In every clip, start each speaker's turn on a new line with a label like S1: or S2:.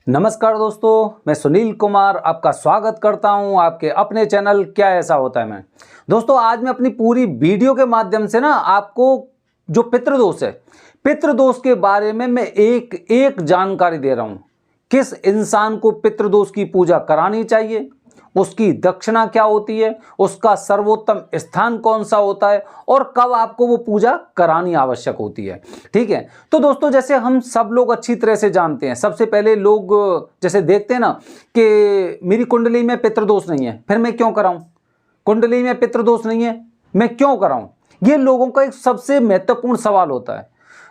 S1: नमस्कार दोस्तों, मैं सुनील कुमार आपका स्वागत करता हूं आपके अपने चैनल क्या ऐसा होता है में। दोस्तों, आज मैं अपनी पूरी वीडियो के माध्यम से आपको जो पितृदोष है, पितृदोष के बारे में मैं एक एक जानकारी दे रहा हूं। किस इंसान को पितृदोष की पूजा करानी चाहिए, उसकी दक्षिणा क्या होती है, उसका सर्वोत्तम स्थान कौन सा होता है और कब आपको वो पूजा करानी आवश्यक होती है। ठीक है, तो दोस्तों जैसे हम सब लोग अच्छी तरह से जानते हैं, सबसे पहले लोग जैसे देखते हैं ना कि मेरी कुंडली में पितृदोष नहीं है, फिर मैं क्यों कराऊं। कुंडली में पितृदोष नहीं है, मैं क्यों कराऊं। ये लोगों का एक सबसे महत्वपूर्ण सवाल होता है।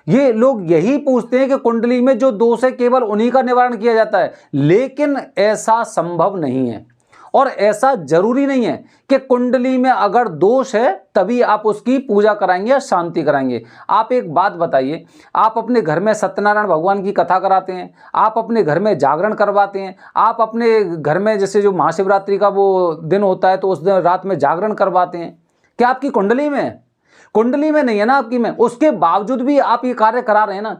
S1: ये लोग यही पूछते हैं कि कुंडली में जो दोष है केवल उन्हीं का निवारण किया जाता है, लेकिन ऐसा संभव नहीं है और ऐसा जरूरी नहीं है कि कुंडली में अगर दोष है तभी आप उसकी पूजा कराएंगे या शांति कराएंगे। आप एक बात बताइए, आप अपने घर में सत्यनारायण भगवान की कथा कराते हैं, आप अपने घर में जागरण करवाते हैं, आप अपने घर में जैसे जो महाशिवरात्रि का वो दिन होता है तो उस दिन रात में जागरण करवाते हैं, क्या आपकी कुंडली में है? कुंडली में नहीं है ना आपकी में, उसके बावजूद भी आप ये कार्य करा रहे हैं ना।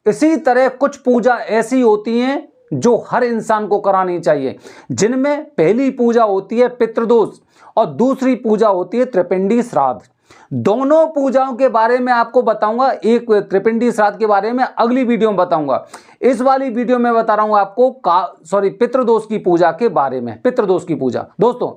S1: इसी तरह कुछ पूजा ऐसी होती हैं जो हर इंसान को करानी चाहिए, जिनमें पहली पूजा होती है पितृदोष और दूसरी पूजा होती है त्रिपिंडी श्राद्ध। दोनों पूजाओं के बारे में आपको बताऊंगा, एक त्रिपिंडी श्राद्ध के बारे में अगली वीडियो में बताऊंगा। इस वाली वीडियो में बता रहा हूं आपको पितृदोष की पूजा के बारे में। पितृदोष की पूजा, दोस्तों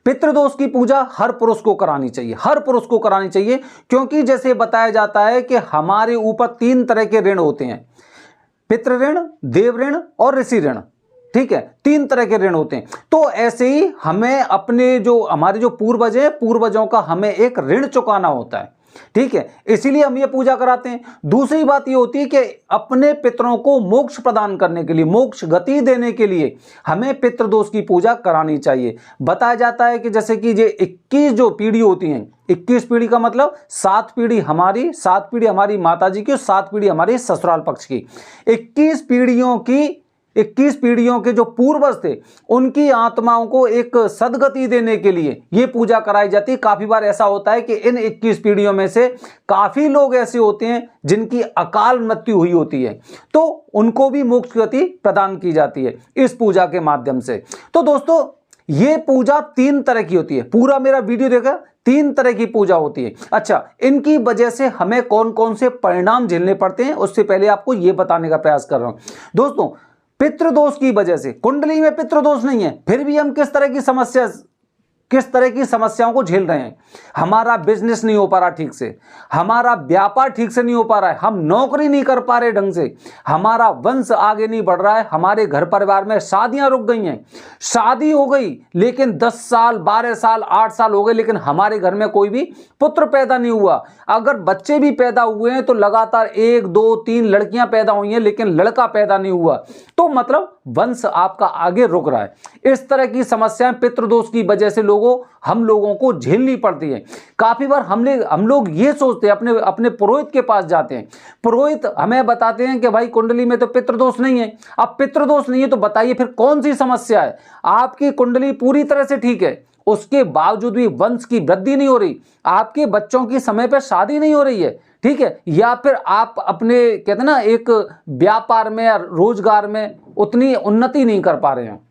S1: पितृदोष की पूजा हर पुरुष को करानी चाहिए, हर पुरुष को करानी चाहिए, क्योंकि जैसे बताया जाता है कि हमारे ऊपर 3 तरह के ऋण होते हैं, पितृ ऋण, देव ऋण और ऋषि ऋण। ठीक है, 3 तरह के ऋण होते हैं। तो ऐसे ही हमें हमारे जो पूर्वज हैं, पूर्वजों का हमें एक ऋण चुकाना होता है। ठीक है, इसीलिए हम ये पूजा कराते हैं। दूसरी बात ये होती है कि अपने पितरों को मोक्ष प्रदान करने के लिए, मोक्ष गति देने के लिए हमें पितृदोष की पूजा करानी चाहिए। बताया जाता है कि जैसे कि ये 21 जो पीढ़ी होती हैं, 21 पीढ़ी का मतलब 7 पीढ़ी हमारी माता जी की और 7 पीढ़ी हमारे ससुराल पक्ष की। 21 पीढ़ियों के जो पूर्वज थे उनकी आत्माओं को एक सदगति देने के लिए ये पूजा कराई जाती है। काफी बार ऐसा होता है कि इन 21 पीढ़ियों में से काफी लोग ऐसे होते हैं जिनकी अकाल मृत्यु हुई होती है, तो उनको भी मोक्ष गति प्रदान की जाती है इस पूजा के माध्यम से। तो दोस्तों ये पूजा 3 तरह की होती है, पूरा मेरा वीडियो देखा, 3 तरह की पूजा होती है। अच्छा, इनकी वजह से हमें कौन कौन से परिणाम झेलने पड़ते हैं उससे पहले आपको यह बताने का प्रयास कर रहा हूं। दोस्तों पितृदोष की वजह से, कुंडली में पितृदोष नहीं है फिर भी हम किस तरह की समस्याओं को झेल रहे हैं। हमारा बिजनेस नहीं हो पा रहा ठीक से, हमारा व्यापार ठीक से नहीं हो पा रहा है, हम नौकरी नहीं कर पा रहे ढंग से, हमारा वंश आगे नहीं बढ़ रहा है, हमारे घर परिवार में शादियां रुक गई हैं, शादी हो गई लेकिन 10 साल 12 साल 8 साल हो गए लेकिन हमारे घर में कोई भी पुत्र पैदा नहीं हुआ। अगर बच्चे भी पैदा हुए हैं तो लगातार 1 2 3 लड़कियां पैदा हुई हैं लेकिन लड़का पैदा नहीं हुआ, तो मतलब वंश आपका आगे रुक रहा है। इस तरह की समस्याएं पितृदोष की वजह से हम लोगों को झेलनी पड़ती है। काफी बार हम लोग ये सोचते हैं, अपने पुरोहित के पास जाते हैं, पुरोहित हमें बताते हैं कि भाई कुंडली में तो पितृदोष नहीं है। अब पितृदोष नहीं है तो बताइए फिर कौन सी समस्या है। आपकी कुंडली पूरी तरह से ठीक है, उसके बावजूद भी वंश की वृद्धि नहीं हो रही, आपके बच्चों की समय पर शादी नहीं हो रही है, ठीक है, या फिर आप अपने कहते ना एक व्यापार में या रोजगार में उतनी उन्नति नहीं कर पा रहे हैं,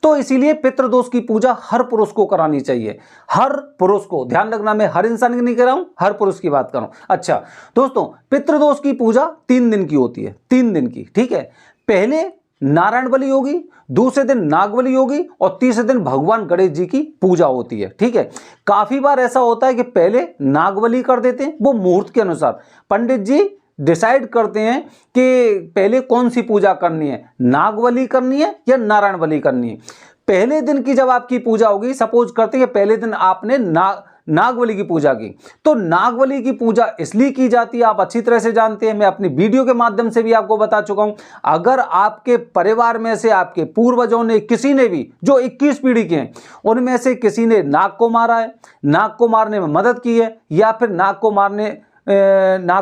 S1: तो इसीलिए पितृदोष की पूजा हर पुरुष को करानी चाहिए। हर पुरुष को, ध्यान रखना मैं हर इंसान की नहीं कह रहा हूं, हर पुरुष की बात कर रहा हूं। अच्छा दोस्तों, पितृदोष की पूजा 3 दिन की होती है, 3 दिन की। ठीक है, पहले नारायण बलि होगी, दूसरे दिन नागबलि होगी और तीसरे दिन भगवान गणेश जी की पूजा होती है। ठीक है, काफी बार ऐसा होता है कि पहले नागबलि कर देते हैं, वो मुहूर्त के अनुसार पंडित जी डिसाइड करते हैं कि पहले कौन सी पूजा करनी है, नागबलि करनी है या नारायण बलि करनी है। पहले दिन की जब आपकी पूजा होगी, सपोज करते हैं पहले दिन आपने नागबलि की पूजा की, तो नागबलि की पूजा इसलिए की जाती है, आप अच्छी तरह से जानते हैं, मैं अपनी वीडियो के माध्यम से भी आपको बता चुका हूं। अगर आपके परिवार में से आपके पूर्वजों ने किसी ने भी, जो 21 पीढ़ी के हैं उनमें से किसी ने नाग को मारा है, नाग को मारने में मदद की है, या फिर नाग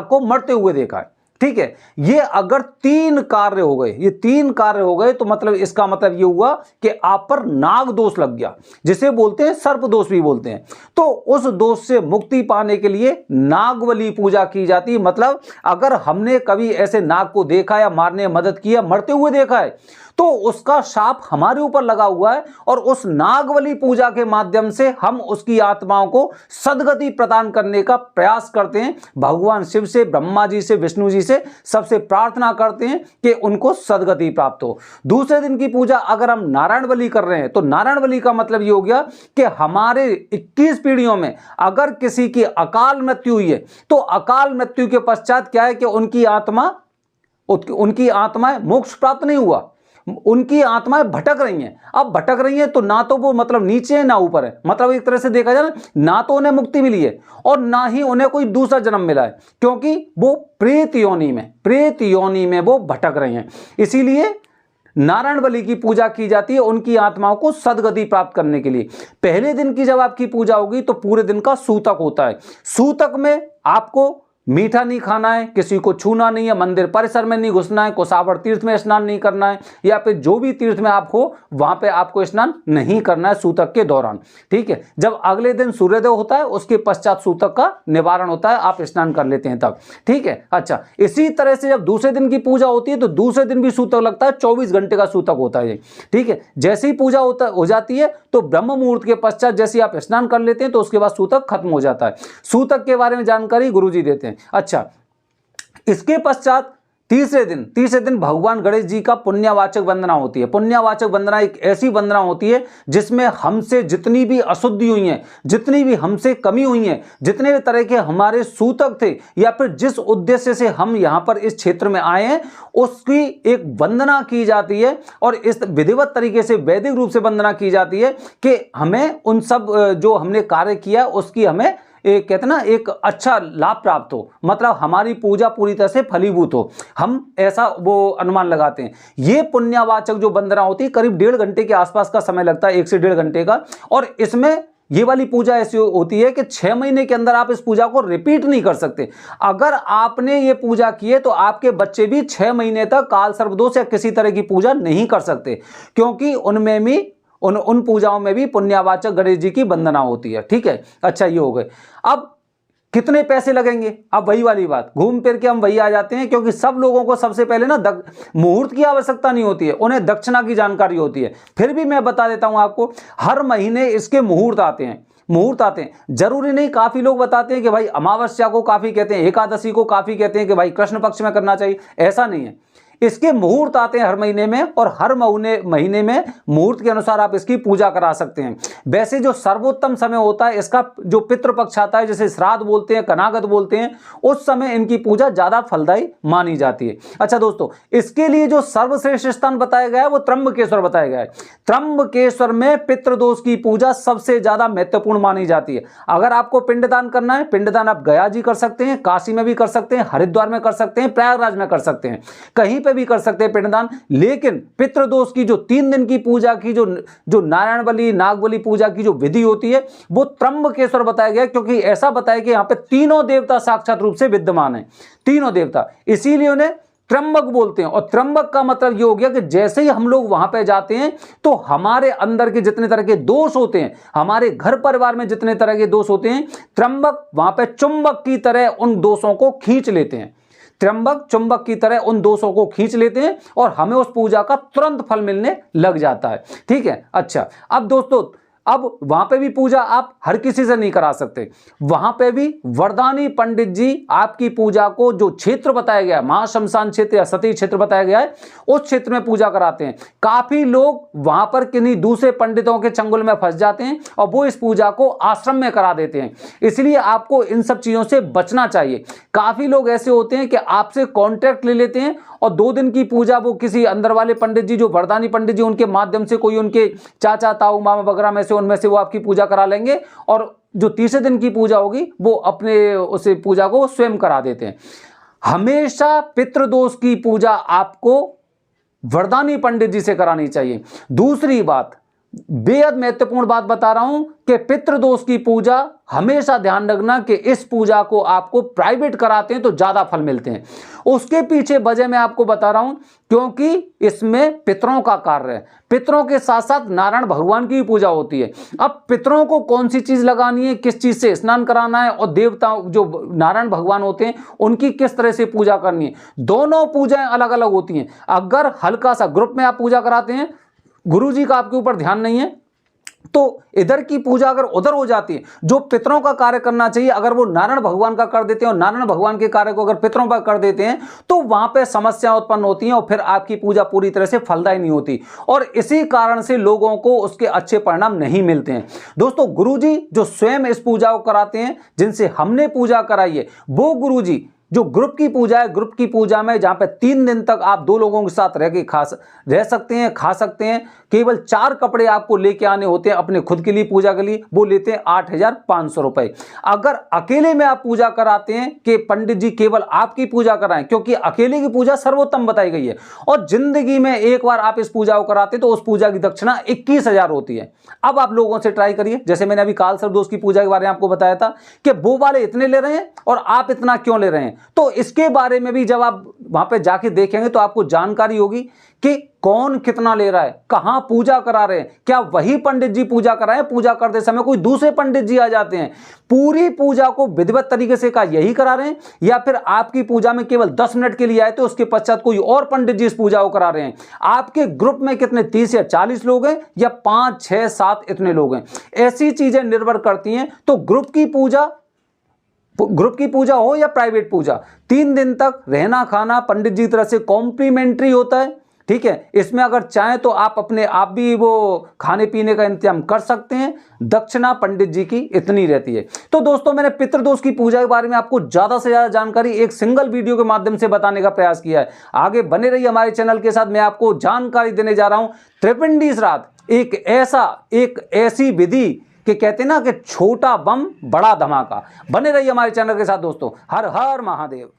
S1: को मरते हुए देखा है, ठीक है। ये अगर 3 कार्य हो गए, ये 3 कार्य हो गए तो मतलब इसका मतलब ये हुआ कि आप पर नाग दोष लग गया, जिसे बोलते हैं सर्प दोष भी बोलते हैं। तो उस दोष से मुक्ति पाने के लिए नागबली पूजा की जाती है। मतलब अगर हमने कभी ऐसे नाग को देखा या मारने में मदद की या मरते हुए देखा है तो उसका शाप हमारे ऊपर लगा हुआ है, और उस नागबली पूजा के माध्यम से हम उसकी आत्माओं को सद्गति प्रदान करने का प्रयास करते हैं। भगवान शिव से, ब्रह्मा जी से, विष्णु जी से सबसे प्रार्थना करते हैं कि उनको सद्गति प्राप्त हो। दूसरे दिन की पूजा अगर हम नारायण बलि कर रहे हैं तो नारायण बलि का मतलब ये हो गया कि हमारे 21 पीढ़ियों में अगर किसी की अकाल मृत्यु हुई है तो अकाल मृत्यु के पश्चात क्या है कि उनकी आत्माएं मोक्ष प्राप्त नहीं हुआ, उनकी आत्माएं भटक रही हैं। अब भटक रही हैं तो ना तो वो मतलब नीचे है ना ऊपर है, मतलब एक तरह से देखा जाए ना तो उन्हें मुक्ति मिली है और ना ही उन्हें कोई दूसरा जन्म मिला है, क्योंकि वो प्रेत योनि में वो भटक रहे हैं। इसीलिए नारायण बलि की पूजा की जाती है उनकी आत्माओं को सद्गति प्राप्त करने के लिए। पहले दिन की जब आपकी पूजा होगी तो पूरे दिन का सूतक होता है। सूतक में आपको मीठा नहीं खाना है, किसी को छूना नहीं है, मंदिर परिसर में नहीं घुसना है, कोसावर तीर्थ में स्नान नहीं करना है, या फिर जो भी तीर्थ में आप हो वहां पे आपको स्नान नहीं करना है सूतक के दौरान। ठीक है, जब अगले दिन सूर्योदय होता है उसके पश्चात सूतक का निवारण होता है, आप स्नान कर लेते हैं तब। ठीक है, अच्छा, इसी तरह से जब दूसरे दिन की पूजा होती है तो दूसरे दिन भी सूतक लगता है, 24 घंटे का सूतक होता है। ठीक है, जैसे ही पूजा हो जाती है तो ब्रह्म मुहूर्त के पश्चात जैसे आप स्नान कर लेते हैं तो उसके बाद सूतक खत्म हो जाता है। सूतक के बारे में जानकारी गुरुजी देते हैं। अच्छा, इसके पश्चात तीसरे दिन भगवान गणेश जी का पुण्यवाचक वंदना होती है। पुण्यवाचक वंदना एक ऐसी वंदना होती है जिसमें हमसे जितनी भी अशुद्धि हुई हैं, जितनी भी हमसे कमी हुई हैं, जितने भी तरह के हमारे सूतक थे या फिर जिस उद्देश्य से हम यहां पर इस क्षेत्र में आए हैं उसकी एक वंदना की जाती है। और इस विधिवत तरीके से वैदिक रूप से वंदना की जाती है कि हमें उन सब जो हमने कार्य किया उसकी हमें कहते ना एक अच्छा लाभ प्राप्त हो, मतलब हमारी पूजा पूरी तरह से फलीभूत हो, हम ऐसा वो अनुमान लगाते हैं। ये पुण्यवाचक जो वंदना होती है करीब 1.5 घंटे के आसपास का समय लगता है, 1 से 1.5 घंटे का। और इसमें ये वाली पूजा ऐसी होती है कि 6 महीने के अंदर आप इस पूजा को रिपीट नहीं कर सकते। अगर आपने ये पूजा की है तो आपके बच्चे भी 6 महीने तक काल सर्पदोष या किसी तरह की पूजा नहीं कर सकते, क्योंकि उनमें भी उन पूजाओं में भी पुण्यवाचक गणेश जी की वंदना होती है। ठीक है, अच्छा, ये हो गए। अब कितने पैसे लगेंगे, अब वही वाली बात घूम फिर के हम वही आ जाते हैं, क्योंकि सब लोगों को सबसे पहले ना मुहूर्त की आवश्यकता नहीं होती है, उन्हें दक्षिणा की जानकारी होती है। फिर भी मैं बता देता हूं आपको, हर महीने इसके मुहूर्त आते हैं। जरूरी नहीं, काफी लोग बताते हैं कि भाई अमावस्या को काफी कहते हैं, एकादशी को काफी कहते हैं कि भाई कृष्ण पक्ष में करना चाहिए, ऐसा नहीं है। इसके मुहूर्त आते हैं हर महीने में, और हर महीने में मुहूर्त के अनुसार आप इसकी पूजा करा सकते हैं। वैसे जो सर्वोत्तम समय होता है इसका, जो पितृपक्ष आता है, जैसे श्राद्ध बोलते हैं, कनागत बोलते हैं, उस समय इनकी पूजा ज्यादा फलदायी मानी जाती है। अच्छा दोस्तों, इसके लिए जो सर्वश्रेष्ठ स्थान बताया गया है वो त्र्यंबकेश्वर बताया गया है। त्र्यंबकेश्वर में पितृदोष की पूजा सबसे ज्यादा महत्वपूर्ण मानी जाती है। अगर आपको पिंडदान करना है, पिंडदान आप गया जी कर सकते हैं, काशी में भी कर सकते हैं, हरिद्वार में कर सकते हैं, प्रयागराज में कर सकते हैं, कहीं पे भी कर सकते हैं पिंडदान। लेकिन पितृदोष की जो 3 दिन की पूजा की जो नारायण बलि, नागबलि पूजा की जो विधि होती है वो त्र्यंबकेश्वर बताया गया, क्योंकि ऐसा बताया कि यहां पे तीनों देवता साक्षात रूप से विद्यमान है, तीनों देवता, इसीलिए उन्हें त्र्यंबक बोलते हैं। और त्र्यंबक का मतलब ये हो गया कि जैसे ही हम लोग वहां पे जाते हैं तो हमारे अंदर के जितने तरह के दोष होते हैं, हमारे घर परिवार में जितने तरह के दोष होते हैं, त्र्यंबक वहां पे चुंबक की तरह उन दोषों को खींच लेते हैं। त्र्यंबक चुंबक की तरह उन दोषों को खींच लेते हैं और हमें उस पूजा का तुरंत फल मिलने लग जाता है। ठीक है, अच्छा, अब दोस्तों, अब वहां पे भी पूजा आप हर किसी से नहीं करा सकते, वहां पे भी वरदानी पंडित जी आपकी पूजा को, जो क्षेत्र बताया गया है, महाशमशान क्षेत्र या सती क्षेत्र बताया गया है, उस क्षेत्र में पूजा कराते हैं। काफी लोग वहां पर किन्हीं दूसरे पंडितों के चंगुल में फंस जाते हैं और वो इस पूजा को आश्रम में करा देते हैं, इसलिए आपको इन सब चीजों से बचना चाहिए। काफी लोग ऐसे होते हैं कि आपसे कॉन्ट्रैक्ट ले लेते हैं और 2 दिन की पूजा वो किसी अंदर वाले पंडित जी, जो वरदानी पंडित जी, उनके माध्यम से, कोई उनके चाचा ताऊ मामा वगैरह में से, उनमें से वो आपकी पूजा करा लेंगे, और जो तीसरे दिन की पूजा होगी वो अपने उस पूजा को स्वयं करा देते हैं। हमेशा पितृदोष की पूजा आपको वरदानी पंडित जी से करानी चाहिए। दूसरी बात, बेहद महत्वपूर्ण बात बता रहा हूं कि पितृदोष की पूजा हमेशा ध्यान रखना कि इस पूजा को आपको प्राइवेट कराते हैं तो ज्यादा फल मिलते हैं। उसके पीछे वजह मैं आपको बता रहा हूं क्योंकि इसमें पितरों का कार्य है, पितरों के साथ साथ नारायण भगवान की भी पूजा होती है। अब पितरों को कौन सी चीज लगानी है, किस चीज से स्नान कराना है और देवता जो नारायण भगवान होते हैं उनकी किस तरह से पूजा करनी है, दोनों पूजाएं अलग अलग होती हैं। अगर हल्का सा ग्रुप में आप पूजा कराते हैं, गुरुजी का आपके ऊपर ध्यान नहीं है, तो इधर की पूजा अगर उधर हो जाती है, जो पितरों का कार्य करना चाहिए अगर वो नारायण भगवान का कर देते हैं और नारायण भगवान के कार्य को अगर पितरों पर कर देते हैं तो वहां पे समस्या उत्पन्न होती हैं और फिर आपकी पूजा पूरी तरह से फलदायी नहीं होती और इसी कारण से लोगों को उसके अच्छे परिणाम नहीं मिलते हैं। दोस्तों, गुरुजी जो स्वयं इस पूजा को कराते हैं, जिनसे हमने पूजा कराई है, वो गुरुजी जो ग्रुप की पूजा है, ग्रुप की पूजा में जहां पे 3 दिन तक आप 2 लोगों के साथ रह सकते हैं, खा सकते हैं, केवल 4 कपड़े आपको लेके आने होते हैं अपने खुद के लिए पूजा के लिए, वो लेते हैं 8,500 रुपए। अगर अकेले में आप पूजा कराते हैं कि पंडित जी केवल आपकी पूजा कराएं, क्योंकि अकेले की पूजा सर्वोत्तम बताई गई है और जिंदगी में एक बार आप इस पूजा को कराते हैं तो उस पूजा की दक्षिणा 21,000 होती है। अब आप लोगों से ट्राई करिए, जैसे मैंने अभी काल सर्प दोष की पूजा के बारे में आपको बताया था कि वो वाले इतने ले रहे हैं और आप इतना क्यों ले रहे हैं, तो इसके बारे में भी जब आप वहां पे जाके देखेंगे तो आपको जानकारी होगी कि कौन कितना ले रहा है, कहां पूजा करा रहे हैं, क्या वही पंडित जी पूजा करा रहे हैं, पूजा करते समय कोई दूसरे पंडित जी आ जाते हैं, पूरी पूजा को विधिवत तरीके से का यही करा रहे हैं या फिर आपकी पूजा में केवल 10 मिनट के लिए आए तो उसके पश्चात कोई और पंडित जी इस पूजा को करा रहे हैं। आपके ग्रुप में कितने 30 या 40 लोग हैं या 5, 6, 7 इतने लोग हैं, ऐसी चीजें निर्भर करती हैं। तो ग्रुप की पूजा हो या प्राइवेट पूजा, 3 दिन तक रहना खाना पंडित जी की तरफ से कॉम्प्लीमेंट्री होता है, ठीक है। इसमें अगर चाहें तो आप अपने आप भी वो खाने पीने का इंतजाम कर सकते हैं, दक्षिणा पंडित जी की इतनी रहती है। तो दोस्तों, मैंने पितृदोष की पूजा के बारे में आपको ज्यादा से ज्यादा जानकारी एक सिंगल वीडियो के माध्यम से बताने का प्रयास किया है। आगे बने रहिए हमारे चैनल के साथ, मैं आपको जानकारी देने जा रहा हूं त्रिपिंडी श्राद्ध, एक ऐसी विधि कि कहते हैं ना कि छोटा बम बड़ा धमाका। बने रहिए हमारे चैनल के साथ दोस्तों। हर हर महादेव।